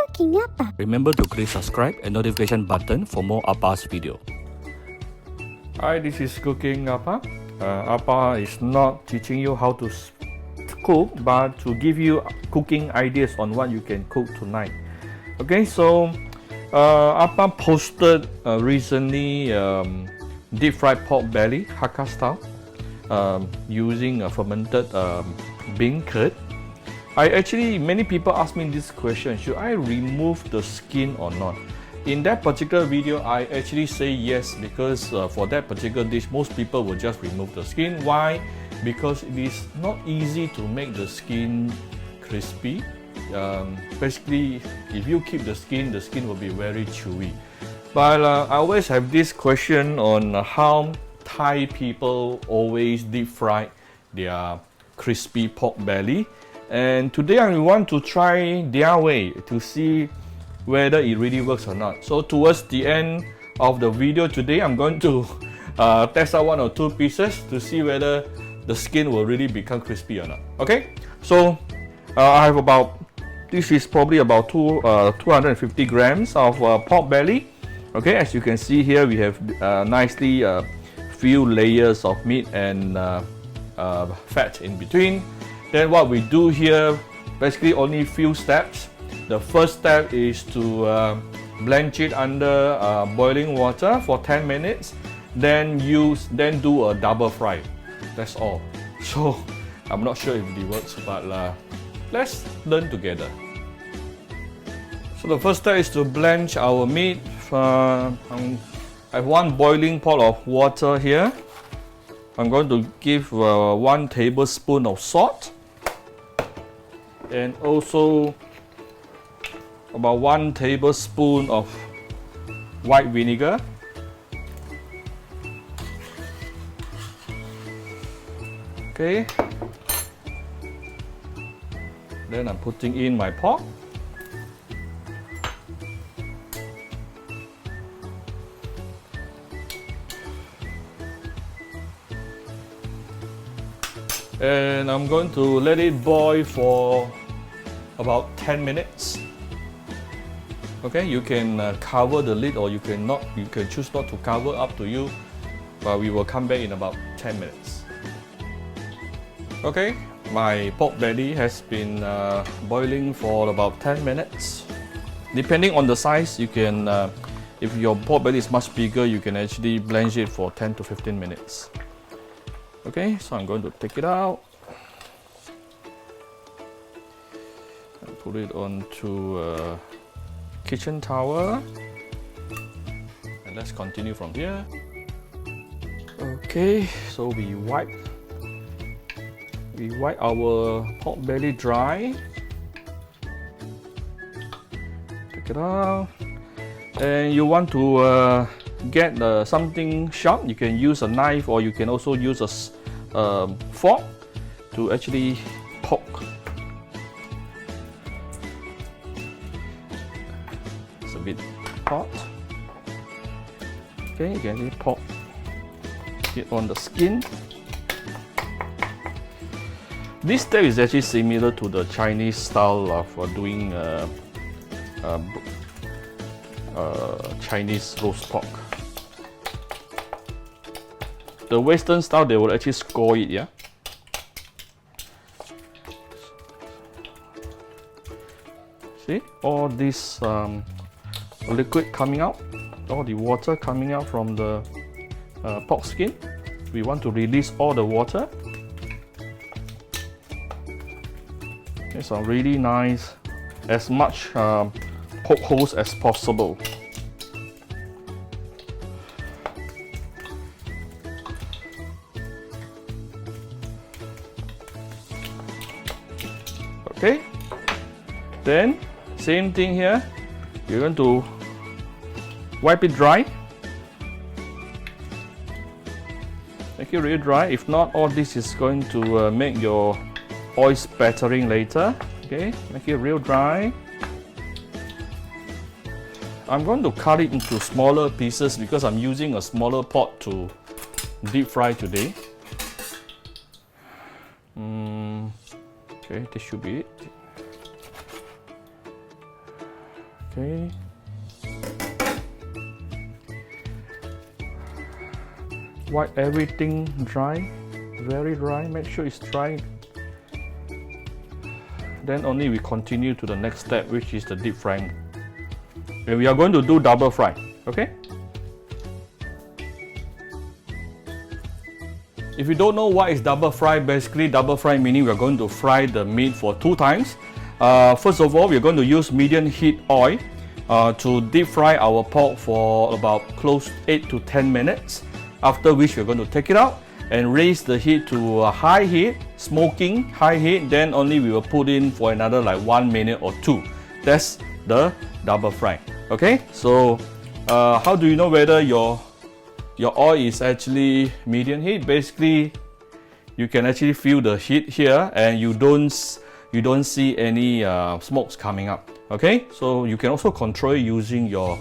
cooking apa? Remember to click subscribe and notification button for more Appa's video. Hi, this is Cooking Appa. Appa is not teaching you how to cook, but to give you cooking ideas on what you can cook tonight. Okay, so Appa posted recently deep fried pork belly, Hakka style, using a fermented bean curd. Many people ask me this question: should I remove the skin or not? In that particular video, I actually say yes, because for that particular dish, most people will just remove the skin. Why? Because it is not easy to make the skin crispy. Basically, if you keep the skin will be very chewy. But I always have this question on how Thai people always deep fry their crispy pork belly. And today I want to try their way to see whether it really works or not. So towards the end of the video today, I'm going to test out one or two pieces to see whether the skin will really become crispy or not. Okay, so I have this is probably about 250 grams of pork belly. Okay, as you can see here, we have nicely few layers of meat and fat in between. Then what we do here, basically only few steps. The first step is to blanch it under boiling water for 10 minutes. Then do a double fry. That's all. So I'm not sure if it works, but let's learn together. So the first step is to blanch our meat. I have one boiling pot of water here. I'm going to give 1 tablespoon of salt, and also about 1 tablespoon of white vinegar. Okay. Then I'm putting in my pork. And I'm going to let it boil for about 10 minutes. Okay, you can cover the lid, or you can not. You can choose not to cover, up to you. But we will come back in about 10 minutes. Okay, my pork belly has been boiling for about 10 minutes. Depending on the size, you can, if your pork belly is much bigger, you can actually blanch it for 10 to 15 minutes. Okay, so I'm going to take it out and put it onto a kitchen towel, and let's continue from here. Okay, so we wipe our pork belly dry. Take it out, and you want to get something sharp. You can use a knife, or you can also use a fork to actually poke. It's a bit hot. Okay, you can actually poke it on the skin. This step is actually similar to the Chinese style of doing Chinese roast pork. The Western style, they will actually score it, yeah. See, all this liquid coming out, all the water coming out from the pork skin. We want to release all the water. It's a really nice, as much poke holes as possible. Okay, then same thing here. You're going to wipe it dry. Make it really dry. If not, all this is going to make your oil spattering later. Okay, make it real dry. I'm going to cut it into smaller pieces because I'm using a smaller pot to deep fry today. Okay, this should be it. Okay. Wipe everything dry, very dry. Make sure it's dry. Then only we continue to the next step, which is the deep frying. And we are going to do double fry. Okay. If you don't know what is double fry, basically double fry meaning we're going to fry the meat for 2 times. First of all, we're going to use medium heat oil to deep fry our pork for about close 8 to 10 minutes. After which we're going to take it out and raise the heat to a high heat, smoking high heat. Then only we will put in for another like 1 minute or 2. That's the double fry. Okay, so how do you know whether your oil is actually medium heat? Basically, you can actually feel the heat here, and you don't see any smokes coming up. Okay, so you can also control using your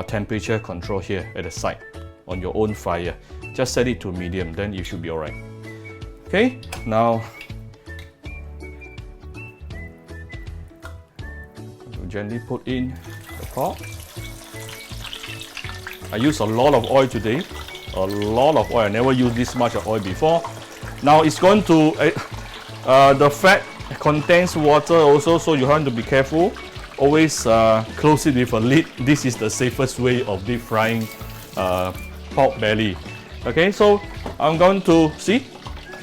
temperature control here at the side on your own fire. Just set it to medium, then you should be alright. Okay, now gently put in the pork. I use a lot of oil today. A lot of oil. I never used this much of oil before. Now it's going to the fat contains water also, so you have to be careful. Always close it with a lid. This is the safest way of deep frying pork belly. Okay, so I'm going to see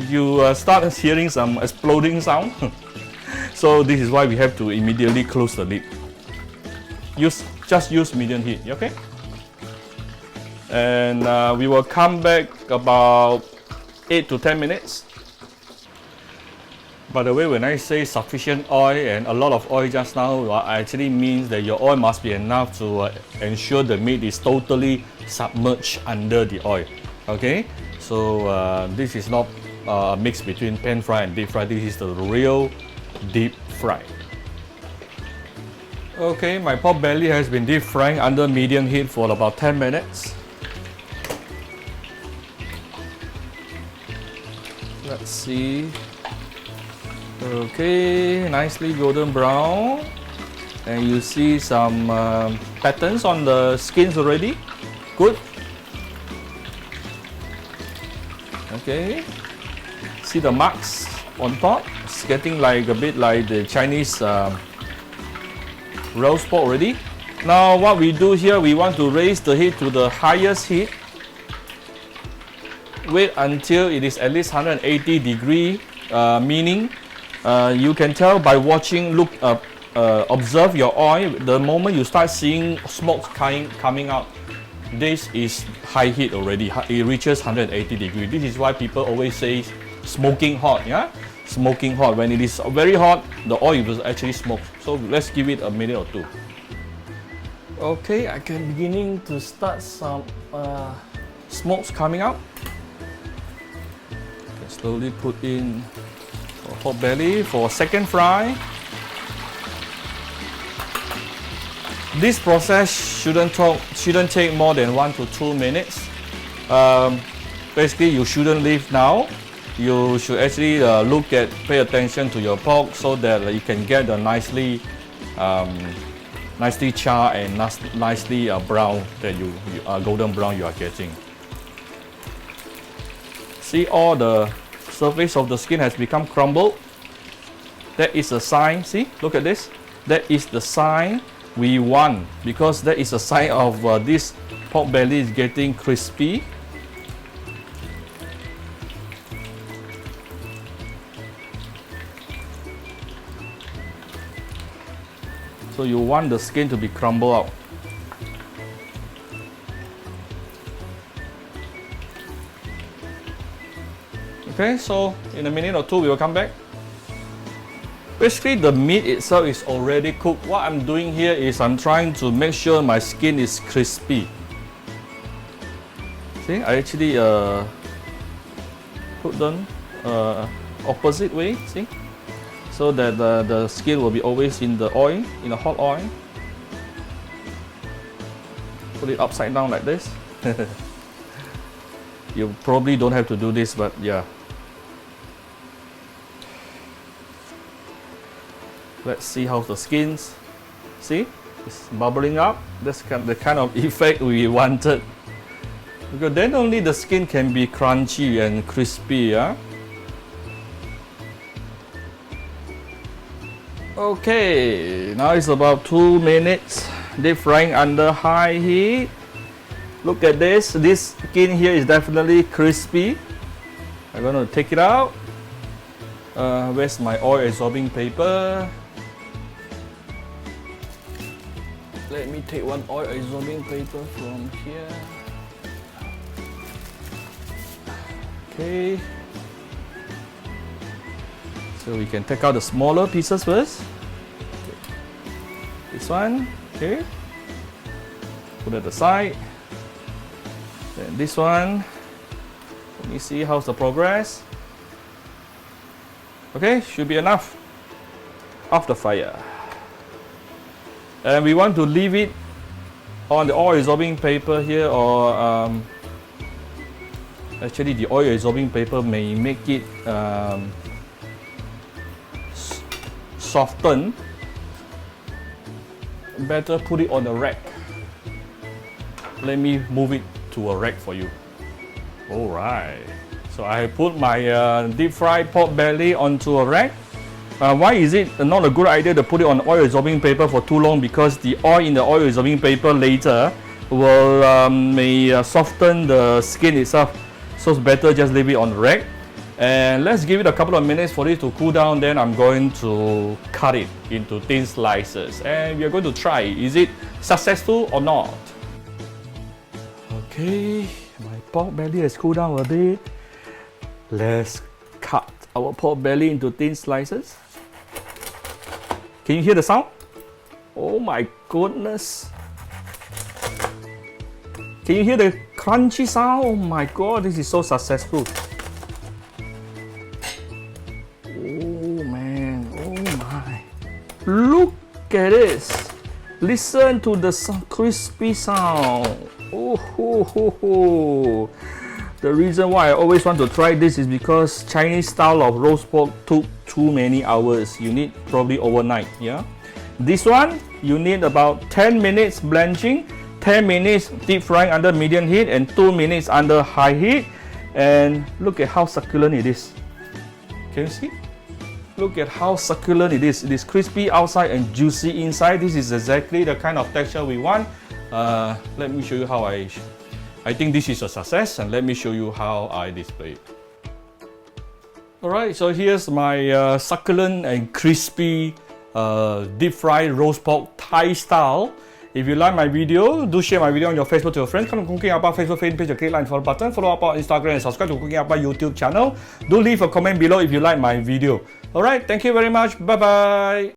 you start hearing some exploding sound. So this is why we have to immediately close the lid. Just use medium heat. Okay. And we will come back about 8 to 10 minutes. By the way, when I say sufficient oil and a lot of oil just now, actually means that your oil must be enough to ensure the meat is totally submerged under the oil. Okay, so this is not a mix between pan fry and deep fry. This is the real deep fry. Okay, my pork belly has been deep frying under medium heat for about 10 minutes. Let's see. Okay, nicely golden brown, and you see some patterns on the skins already. Good. Okay, see the marks on top. It's getting like a bit like the Chinese roast pork already. Now what we do here, we want to raise the heat to the highest heat. Wait until it is at least 180 degree, meaning you can tell by watching, observe your oil. The moment you start seeing smoke coming out, this is high heat already. It reaches 180 degrees. This is why people always say smoking hot. Yeah, smoking hot. When it is very hot, the oil will actually smoke. So let's give it a minute or 2. Okay, I can beginning to start some smokes coming out. Slowly put in pork belly for second fry. This process shouldn't take more than 1 to 2 minutes. Basically, you shouldn't leave now. You should actually pay attention to your pork so that you can get the nicely char and nicely brown that you golden brown you are getting. See, all the surface of the skin has become crumbled. That is a sign. See, look at this. That is the sign we want, because that is a sign of this pork belly is getting crispy. So you want the skin to be crumbled out. Okay, so in a minute or 2 we will come back. Basically, the meat itself is already cooked. What I'm doing here is I'm trying to make sure my skin is crispy. See, I actually put them opposite way, see? So that the skin will be always in the oil, in the hot oil. Put it upside down like this. You probably don't have to do this, but yeah. Let's see how the skins. See, It's bubbling up. That's the kind of effect we wanted. Because then only the skin can be crunchy and crispy. Yeah? Okay, now it's about 2 minutes. Deep frying under high heat. Look at this. This skin here is definitely crispy. I'm going to take it out. Where's my oil absorbing paper? Let me take one oil absorbing paper from here. Okay. So we can take out the smaller pieces first. Okay. This one, okay. Put it aside. Then this one. Let me see how's the progress. Okay, should be enough. Off the fire. And we want to leave it on the oil absorbing paper here, or actually the oil absorbing paper may make it soften. Better put it on the rack. Let me move it to a rack for you. Alright, so I put my deep fried pork belly onto a rack. Why is it not a good idea to put it on oil absorbing paper for too long? Because the oil in the oil absorbing paper later will may soften the skin itself. So it's better just leave it on the rack. And let's give it a couple of minutes for it to cool down. Then I'm going to cut it into thin slices. And we are going to try, is it successful or not? Okay, my pork belly has cooled down a bit. Let's cut our pork belly into thin slices. Can you hear the sound? Oh my goodness. Can you hear the crunchy sound? Oh my god, this is so successful. Oh man, oh my. Look at this. Listen to the crispy sound. Oh, ho, ho, ho. The reason why I always want to try this is because Chinese style of roast pork took too many hours. You need probably overnight, yeah? This one, you need about 10 minutes blanching, 10 minutes deep frying under medium heat, and 2 minutes under high heat. And look at how succulent it is. Can you see? Look at how succulent it is. It is crispy outside and juicy inside. This is exactly the kind of texture we want. Let me show you how I think this is a success, and let me show you how I display it. Alright, so here's my succulent and crispy deep fried roast pork Thai style. If you like my video, do share my video on your Facebook to your friends. Come to Cooking Appa Facebook fan page, click like and follow button. Follow up on Instagram and subscribe to Cooking Appa YouTube channel. Do leave a comment below if you like my video. Alright, thank you very much. Bye bye.